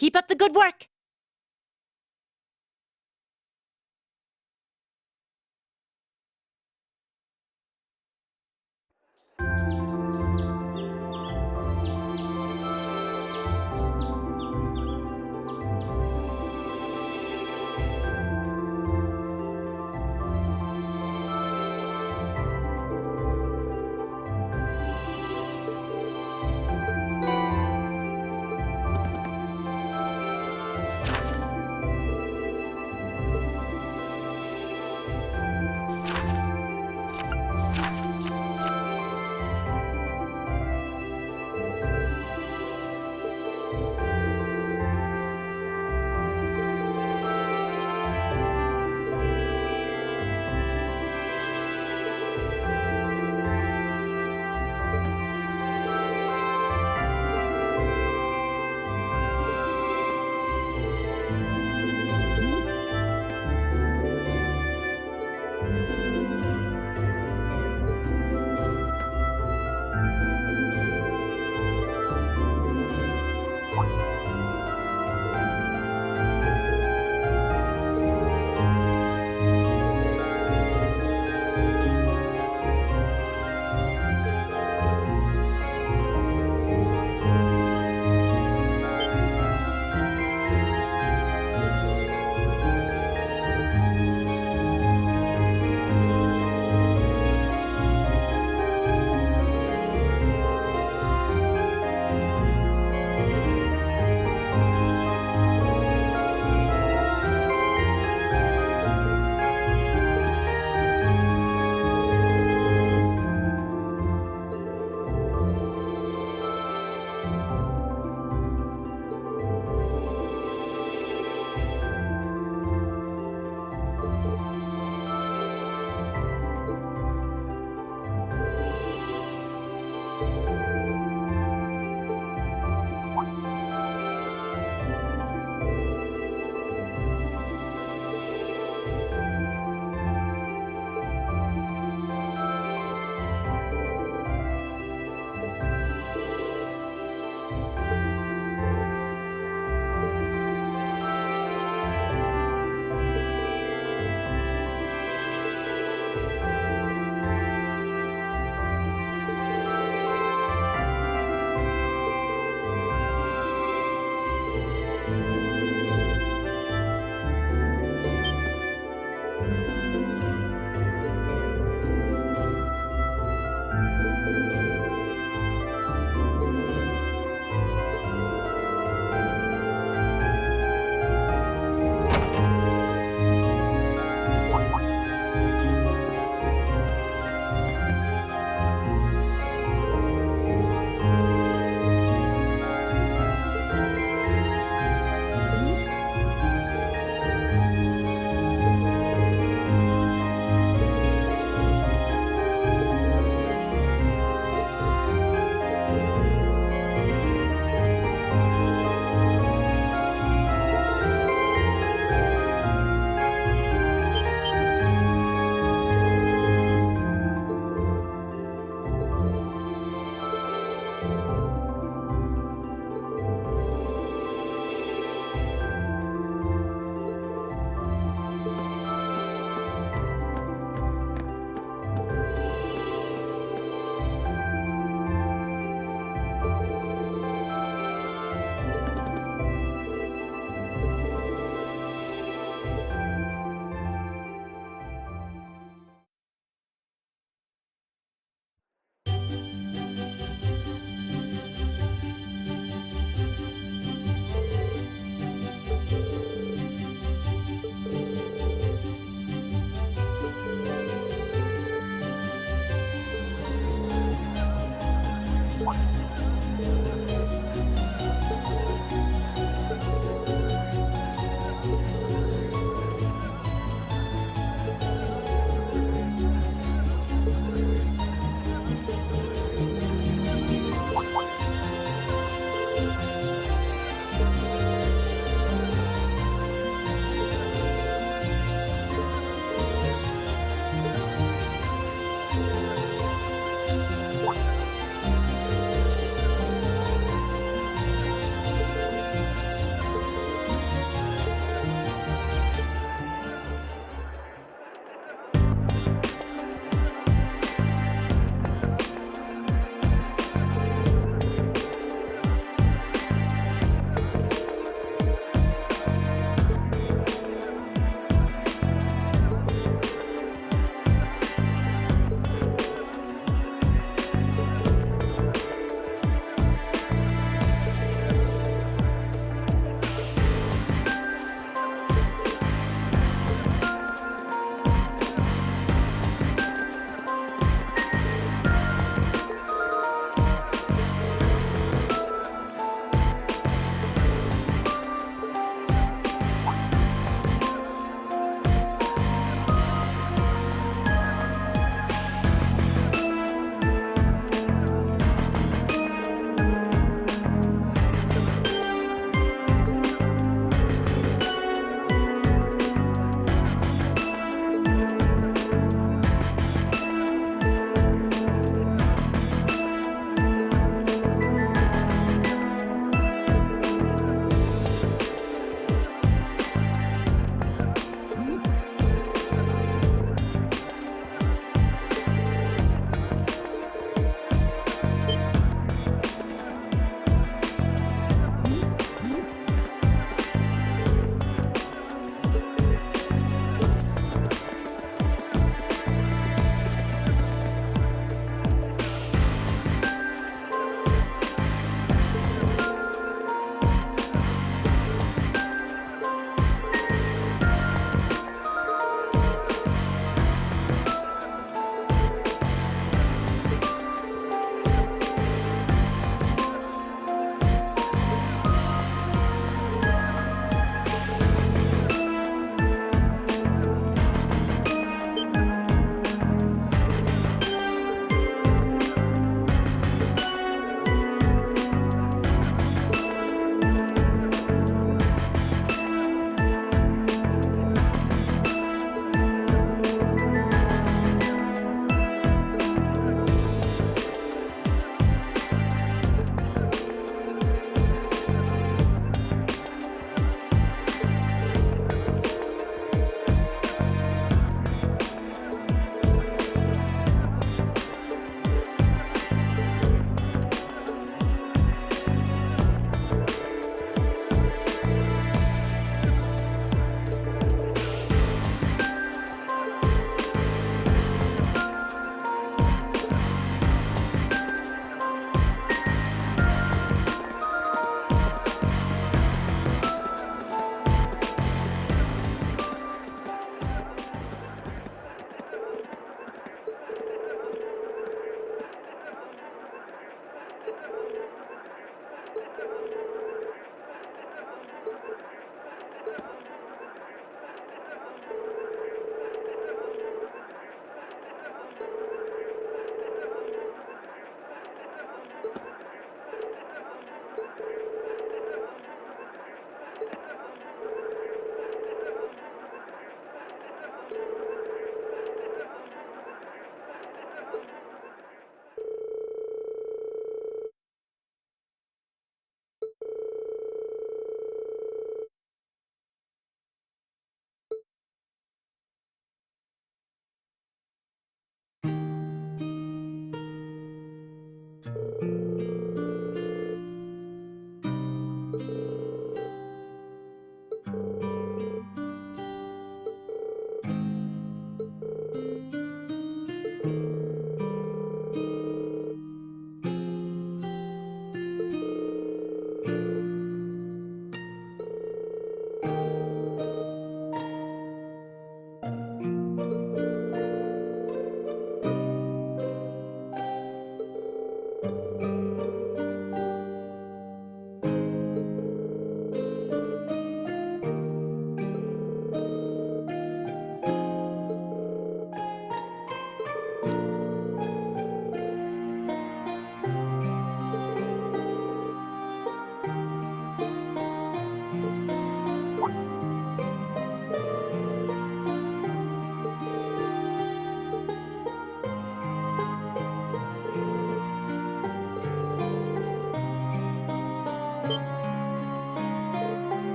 Keep up the good work.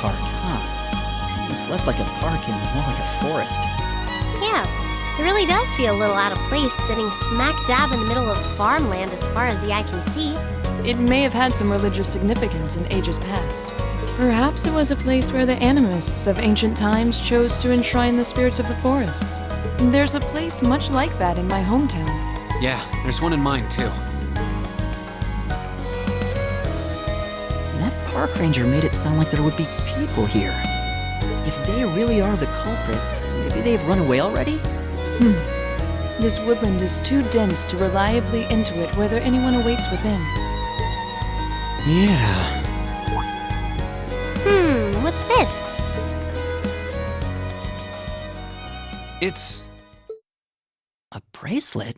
park, huh? Seems less like a park and more like a forest. Yeah, it really does feel a little out of place sitting smack dab in the middle of farmland as far as the eye can see. It may have had some religious significance in ages past. Perhaps it was a place where the animists of ancient times chose to enshrine the spirits of the forests. There's a place much like that in my hometown. Yeah, there's one in mine too. That park ranger made it sound like there would be people here. If they really are the culprits, maybe they've run away already? This woodland is too dense to reliably intuit whether anyone awaits within. Yeah. What's this? It's... A bracelet?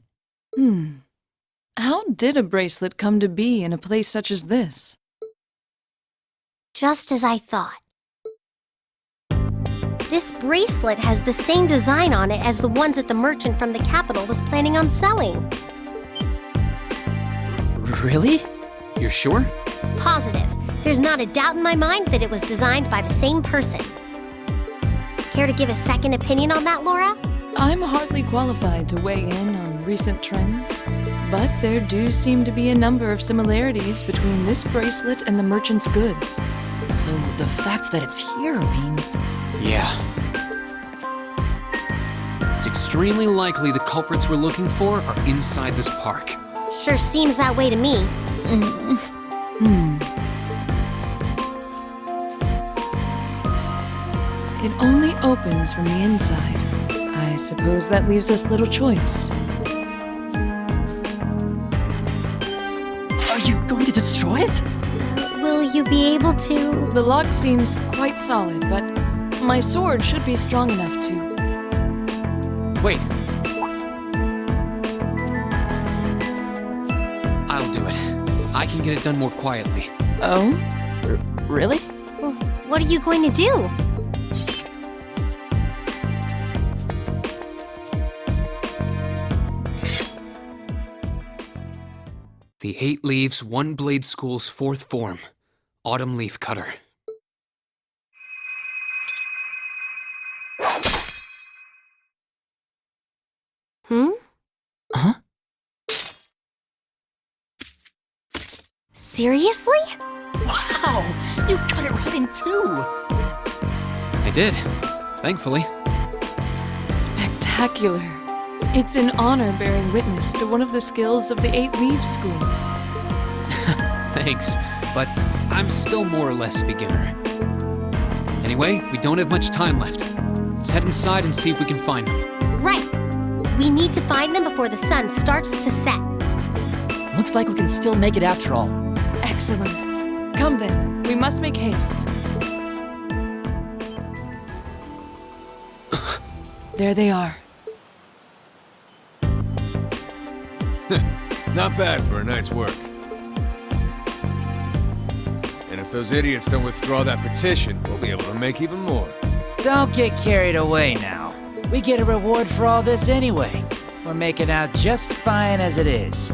How did a bracelet come to be in a place such as this? Just as I thought. This bracelet has the same design on it as the ones that the merchant from the capital was planning on selling. Really? You're sure? Positive. There's not a doubt in my mind that it was designed by the same person. Care to give a second opinion on that, Laura? I'm hardly qualified to weigh in on recent trends, but there do seem to be a number of similarities between this bracelet and the merchant's goods. So the fact that it's here means... Yeah. It's extremely likely the culprits we're looking for are inside this park. Sure seems that way to me. It only opens from the inside. I suppose that leaves us little choice. Are you going to destroy it? Will you be able to... The lock seems quite solid, but my sword should be strong enough to... Wait. I'll do it. I can get it done more quietly. Oh? Really? What are you going to do? The 8 Leaves, 1 Blade School's 4th form. Autumn Leaf Cutter. Huh? Seriously? Wow! You cut it right in two! I did. Thankfully. Spectacular. It's an honor bearing witness to one of the skills of the 8 Leaves School. Thanks, but I'm still more or less a beginner. Anyway, we don't have much time left. Let's head inside and see if we can find them. Right. We need to find them before the sun starts to set. Looks like we can still make it after all. Excellent. Come then, we must make haste. There they are. Not bad for a night's work. And if those idiots don't withdraw that petition, we'll be able to make even more. Don't get carried away now. We get a reward for all this anyway. We're making out just fine as it is.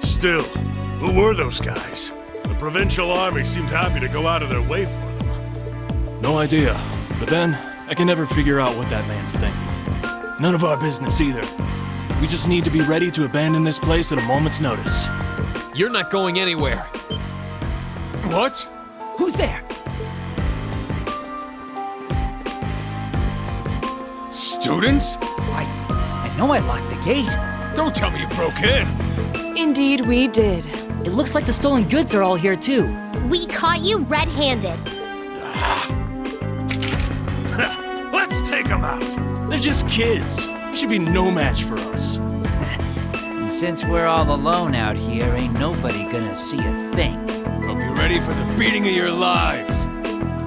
Still, who were those guys? The provincial army seemed happy to go out of their way for them. No idea. But then, I can never figure out what that man's thinking. None of our business either. We just need to be ready to abandon this place at a moment's notice. You're not going anywhere. What? Who's there? Students? I know I locked the gate. Don't tell me you broke in! Indeed, we did. It looks like the stolen goods are all here too. We caught you red-handed. Let's take them out! They're just kids. They should be no match for us. And since we're all alone out here, ain't nobody gonna see a thing. Hope you're ready for the beating of your lives.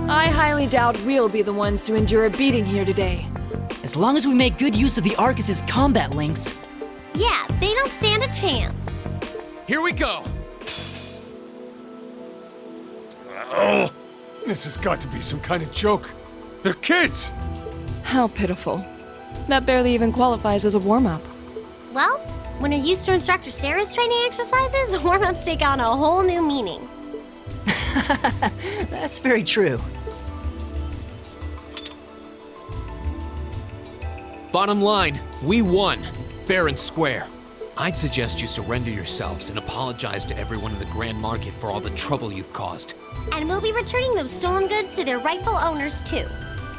I highly doubt we'll be the ones to endure a beating here today. As long as we make good use of the Arcus's combat links. Yeah, they don't stand a chance. Here we go. Oh, this has got to be some kind of joke. They're kids! How pitiful. That barely even qualifies as a warm-up. Well, when you're used to Instructor Sarah's training exercises, warm-ups take on a whole new meaning. That's very true. Bottom line, we won. Fair and square. I'd suggest you surrender yourselves and apologize to everyone in the Grand Market for all the trouble you've caused. And we'll be returning those stolen goods to their rightful owners, too.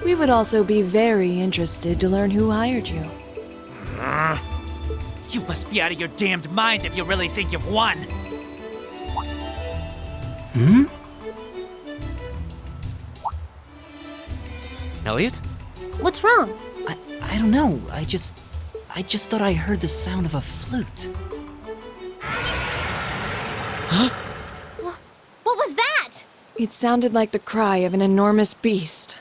We would also be very interested to learn who hired you. You must be out of your damned minds if you really think you've won. Elliot? What's wrong? I don't know. I just thought I heard the sound of a flute. What was that? It sounded like the cry of an enormous beast.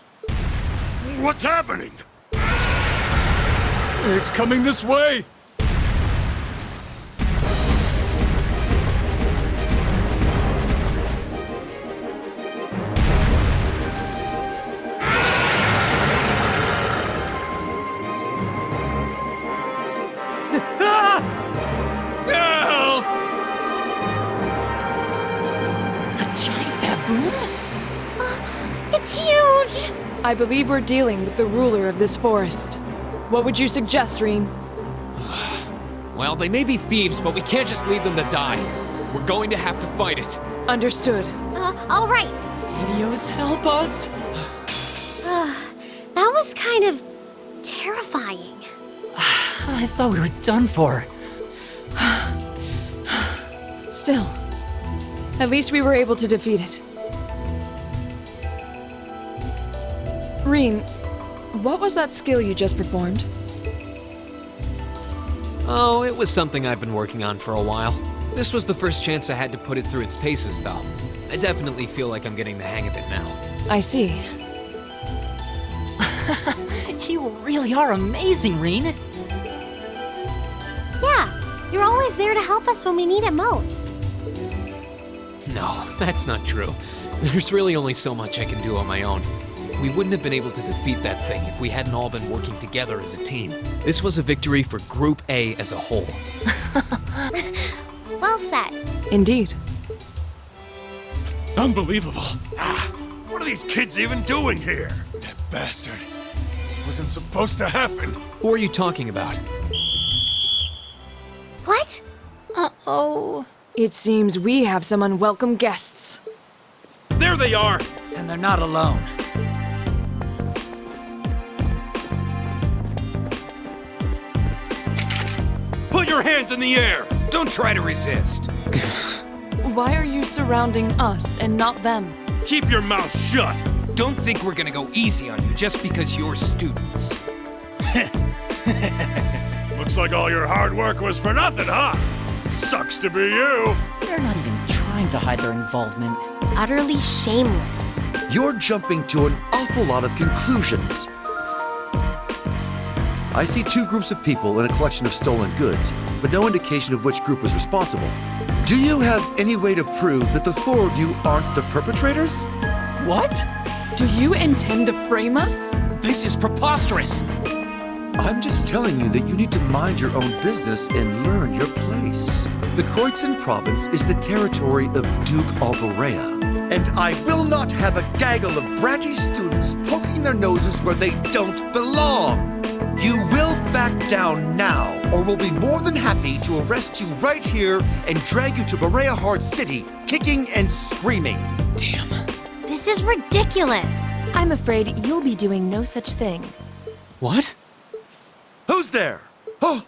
What's happening? It's coming this way! Help! A giant baboon? It's huge! I believe we're dealing with the ruler of this forest. What would you suggest, Reen? Well, they may be thieves, but we can't just leave them to die. We're going to have to fight it. Understood. All right. Helios, help us! That was kind of terrifying. I thought we were done for. Still, at least we were able to defeat it. Reen, what was that skill you just performed? Oh, it was something I've been working on for a while. This was the first chance I had to put it through its paces, though. I definitely feel like I'm getting the hang of it now. I see. You really are amazing, Reen. Yeah, you're always there to help us when we need it most. No, that's not true. There's really only so much I can do on my own. We wouldn't have been able to defeat that thing if we hadn't all been working together as a team. This was a victory for Group A as a whole. Well said. Indeed. Unbelievable. What are these kids even doing here? That bastard. This wasn't supposed to happen. Who are you talking about? What? Uh-oh. It seems we have some unwelcome guests. There they are! And they're not alone. Put your hands in the air! Don't try to resist. Why are you surrounding us and not them? Keep your mouth shut! Don't think we're gonna go easy on you just because you're students. Looks like all your hard work was for nothing, huh? Sucks to be you! They're not even trying to hide their involvement. Utterly shameless. You're jumping to an awful lot of conclusions. I see two groups of people in a collection of stolen goods, but no indication of which group was responsible. Do you have any way to prove that the four of you aren't the perpetrators? What? Do you intend to frame us? This is preposterous! I'm just telling you that you need to mind your own business and learn your place. The Kreutzen province is the territory of Duke Alvarea, and I will not have a gaggle of bratty students poking their noses where they don't belong. You will back down now, or we'll be more than happy to arrest you right here and drag you to Berea Hard City, kicking and screaming. Damn. This is ridiculous. I'm afraid you'll be doing no such thing. What? Who's there? Oh!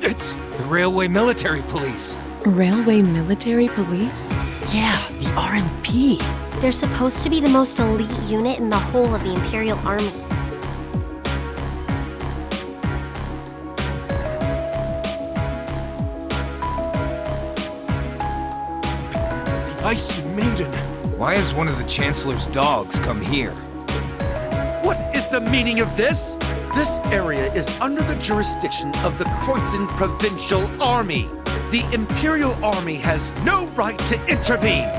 It's... The Railway Military Police. Railway Military Police? Yeah, the RMP. They're supposed to be the most elite unit in the whole of the Imperial Army. the Icy Maiden. Why has one of the Chancellor's dogs come here? What is the meaning of this? This area is under the jurisdiction of the Kreutzen Provincial Army. The Imperial Army has no right to intervene.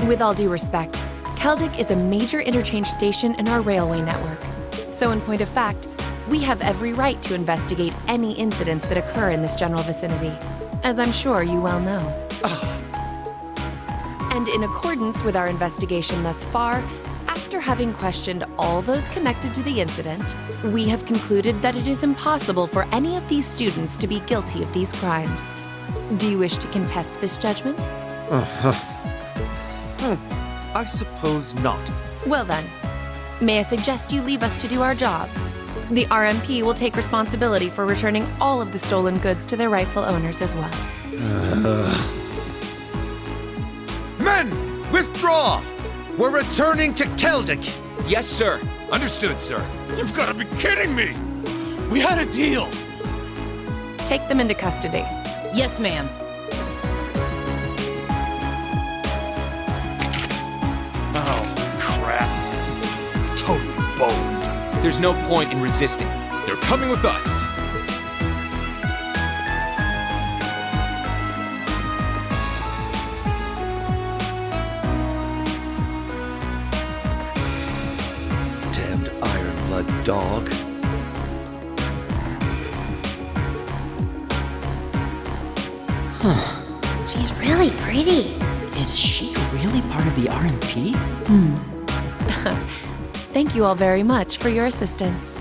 With all due respect, Celdic is a major interchange station in our railway network. So in point of fact, we have every right to investigate any incidents that occur in this general vicinity, as I'm sure you well know. And in accordance with our investigation thus far, after having questioned all those connected to the incident, we have concluded that it is impossible for any of these students to be guilty of these crimes. Do you wish to contest this judgment? I suppose not. Well then, may I suggest you leave us to do our jobs? The RMP will take responsibility for returning all of the stolen goods to their rightful owners as well. Men, withdraw! We're returning to Celdic! Yes, sir. Understood, sir. You've got to be kidding me! We had a deal! Take them into custody. Yes, ma'am. Oh, crap. Totally boned. There's no point in resisting. They're coming with us. Damned iron-blood dog. She's really pretty. Is she really part of the RMP? Thank you all very much for your assistance.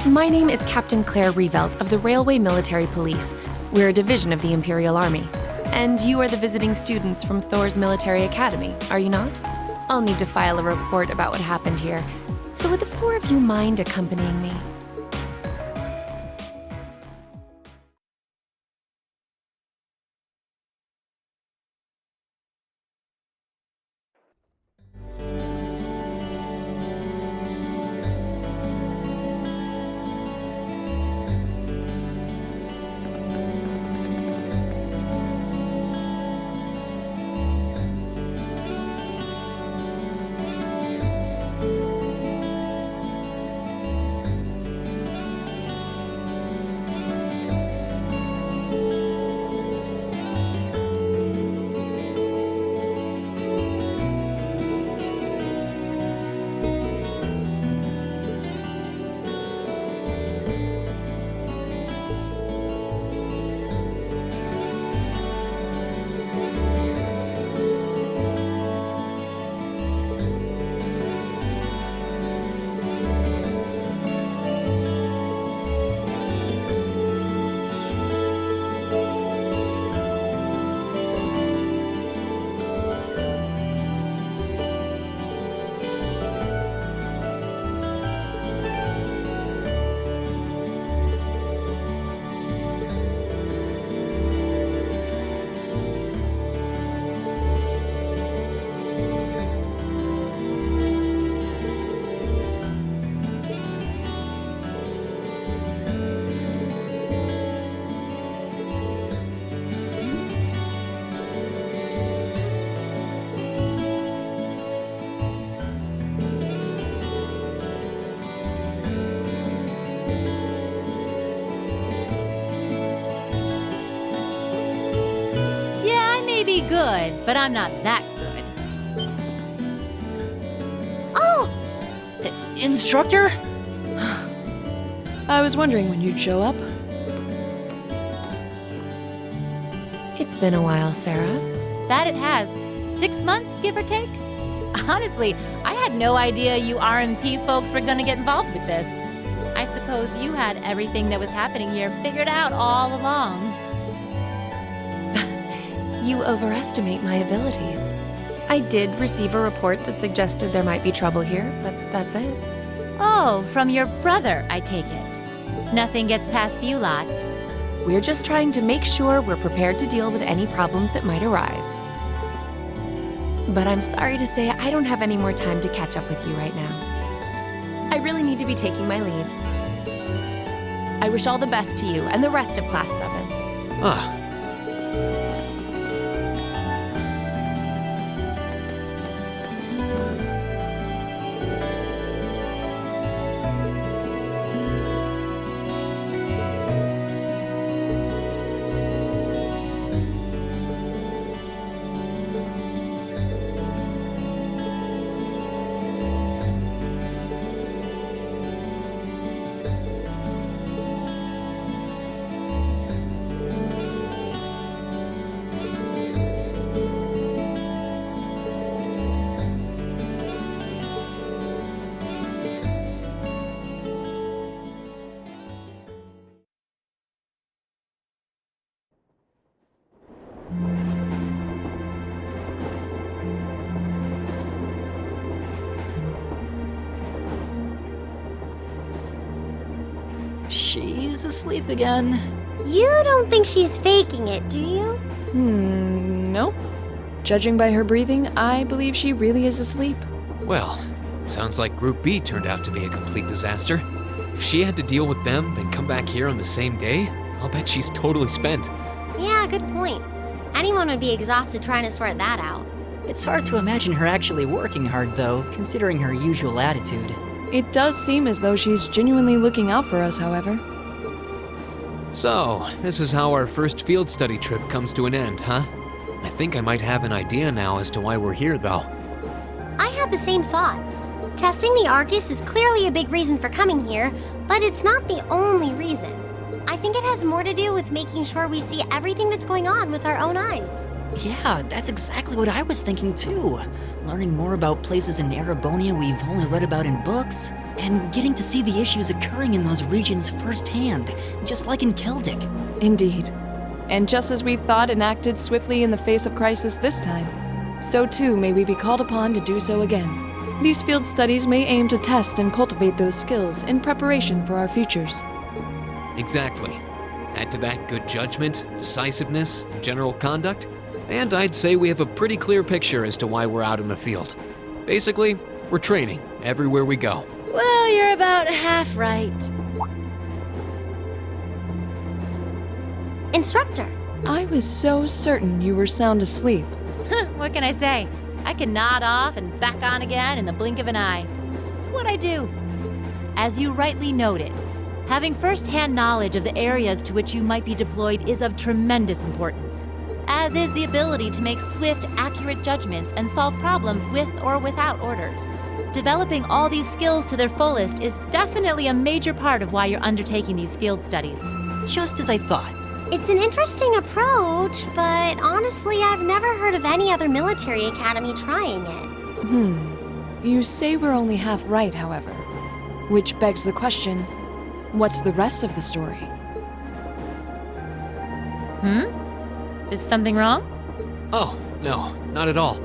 My name is Captain Claire Revelt of the Railway Military Police. We're a division of the Imperial Army. And you are the visiting students from Thor's Military Academy, are you not? I'll need to file a report about what happened here. So would the four of you mind accompanying me? Good, but I'm not that good. Oh! Instructor? I was wondering when you'd show up. It's been a while, Sarah. That it has. 6 months, give or take? Honestly, I had no idea you RMP folks were gonna get involved with this. I suppose you had everything that was happening here figured out all along. You overestimate my abilities. I did receive a report that suggested there might be trouble here, but that's it. Oh, from your brother, I take it. Nothing gets past you lot. We're just trying to make sure we're prepared to deal with any problems that might arise. But I'm sorry to say I don't have any more time to catch up with you right now. I really need to be taking my leave. I wish all the best to you and the rest of Class 7. She's asleep again. You don't think she's faking it, do you? Nope. Judging by her breathing, I believe she really is asleep. Well, it sounds like Group B turned out to be a complete disaster. If she had to deal with them, then come back here on the same day, I'll bet she's totally spent. Yeah, good point. Anyone would be exhausted trying to sort that out. It's hard to imagine her actually working hard, though, considering her usual attitude. It does seem as though she's genuinely looking out for us, however. So, this is how our first field study trip comes to an end, huh? I think I might have an idea now as to why we're here, though. I had the same thought. Testing the Argus is clearly a big reason for coming here, but it's not the only reason. I think it has more to do with making sure we see everything that's going on with our own eyes. Yeah, that's exactly what I was thinking too. Learning more about places in Erebonia we've only read about in books, and getting to see the issues occurring in those regions firsthand, just like in Celdic. Indeed. And just as we thought and acted swiftly in the face of crisis this time, so too may we be called upon to do so again. These field studies may aim to test and cultivate those skills in preparation for our futures. Exactly. Add to that good judgment, decisiveness, and general conduct, and I'd say we have a pretty clear picture as to why we're out in the field. Basically, we're training everywhere we go. Well, you're about half right. Instructor. I was so certain you were sound asleep. What can I say? I can nod off and back on again in the blink of an eye. It's what I do. As you rightly noted, having first-hand knowledge of the areas to which you might be deployed is of tremendous importance, as is the ability to make swift, accurate judgments and solve problems with or without orders. Developing all these skills to their fullest is definitely a major part of why you're undertaking these field studies. Just as I thought. It's an interesting approach, but honestly, I've never heard of any other military academy trying it. You say we're only half right, however. Which begs the question, what's the rest of the story? Is something wrong? Oh, no, not at all.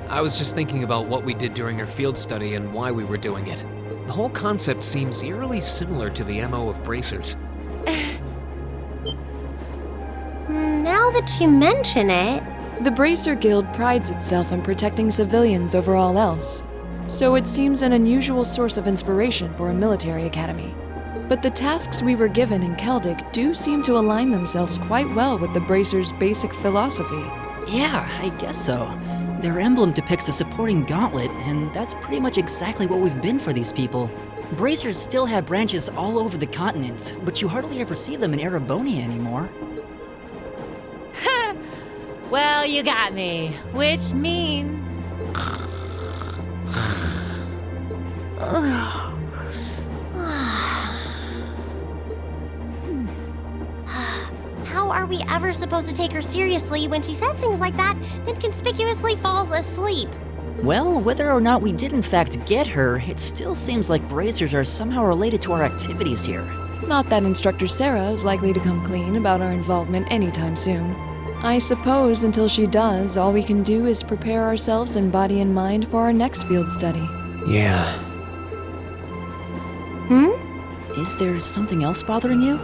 I was just thinking about what we did during our field study and why we were doing it. The whole concept seems eerily similar to the MO of bracers. Now that you mention it... The Bracer Guild prides itself on protecting civilians over all else, so it seems an unusual source of inspiration for a military academy. But the tasks we were given in Celdic do seem to align themselves quite well with the Bracer's basic philosophy. Yeah, I guess so. Their emblem depicts a supporting gauntlet, and that's pretty much exactly what we've been for these people. Bracers still have branches all over the continent, but you hardly ever see them in Erebonia anymore. Well, you got me. Which means... How are we ever supposed to take her seriously when she says things like that, then conspicuously falls asleep? Well, whether or not we did in fact get her, it still seems like bracers are somehow related to our activities here. Not that Instructor Sarah is likely to come clean about our involvement anytime soon. I suppose until she does, all we can do is prepare ourselves in body and mind for our next field study. Yeah. Is there something else bothering you?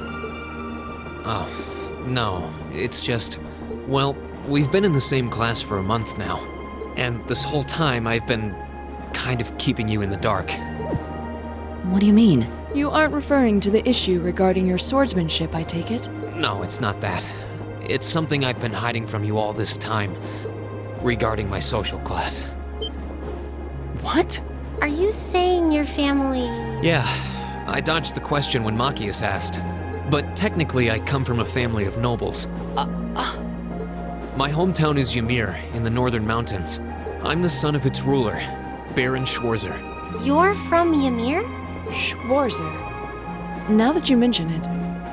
Oh, no. It's just... Well, we've been in the same class for a month now. And this whole time I've been kind of keeping you in the dark. What do you mean? You aren't referring to the issue regarding your swordsmanship, I take it? No, it's not that. It's something I've been hiding from you all this time, regarding my social class. What? Are you saying your family... Yeah, I dodged the question when Machias asked. But technically I come from a family of nobles. My hometown is Ymir, in the northern mountains. I'm the son of its ruler, Baron Schwarzer. You're from Ymir? Schwarzer. Now that you mention it,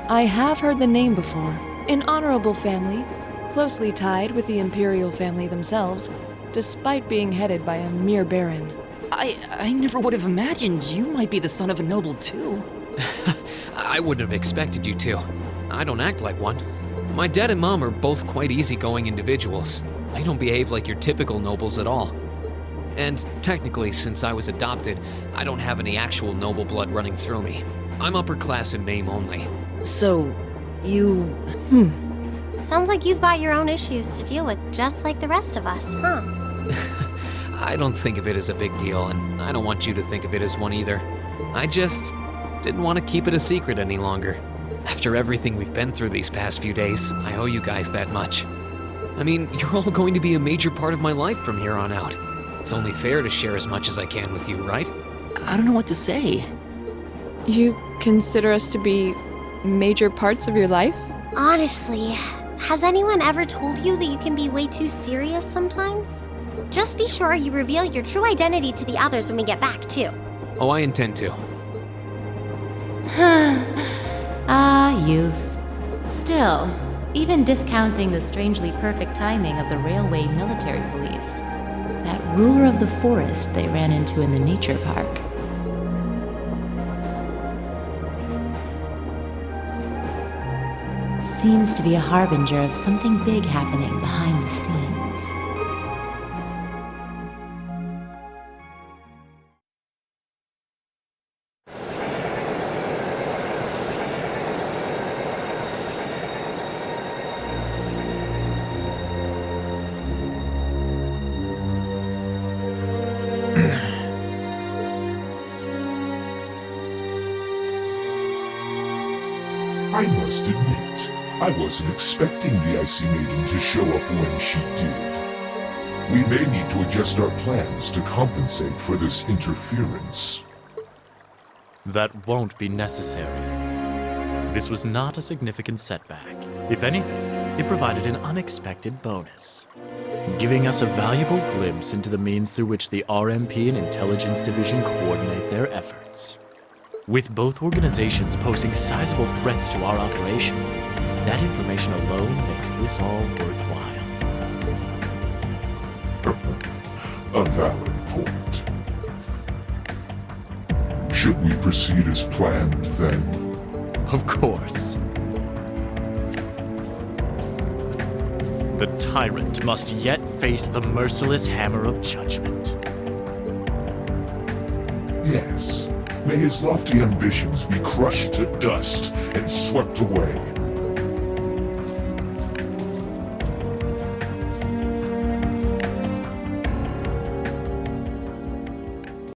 I have heard the name before. An honorable family, closely tied with the imperial family themselves, despite being headed by a mere baron. I never would have imagined you might be the son of a noble too. I wouldn't have expected you to. I don't act like one. My dad and mom are both quite easygoing individuals. They don't behave like your typical nobles at all. And technically, since I was adopted, I don't have any actual noble blood running through me. I'm upper class in name only. So, you... Sounds like you've got your own issues to deal with, just like the rest of us, huh? I don't think of it as a big deal, and I don't want you to think of it as one either. I just didn't want to keep it a secret any longer. After everything we've been through these past few days, I owe you guys that much. I mean, you're all going to be a major part of my life from here on out. It's only fair to share as much as I can with you, right? I don't know what to say. You consider us to be major parts of your life? Honestly, has anyone ever told you that you can be way too serious sometimes? Just be sure you reveal your true identity to the others when we get back, too. Oh, I intend to. Ah, youth. Still, even discounting the strangely perfect timing of the railway military police, that ruler of the forest they ran into in the nature park. Seems to be a harbinger of something big happening behind the scenes. I must admit, I wasn't expecting the Icy Maiden to show up when she did. We may need to adjust our plans to compensate for this interference. That won't be necessary. This was not a significant setback. If anything, it provided an unexpected bonus, giving us a valuable glimpse into the means through which the RMP and Intelligence Division coordinate their efforts. With both organizations posing sizable threats to our operation, that information alone makes this all worthwhile. A valid point. Should we proceed as planned, then? Of course. The tyrant must yet face the merciless hammer of judgment. Yes. May his lofty ambitions be crushed to dust and swept away.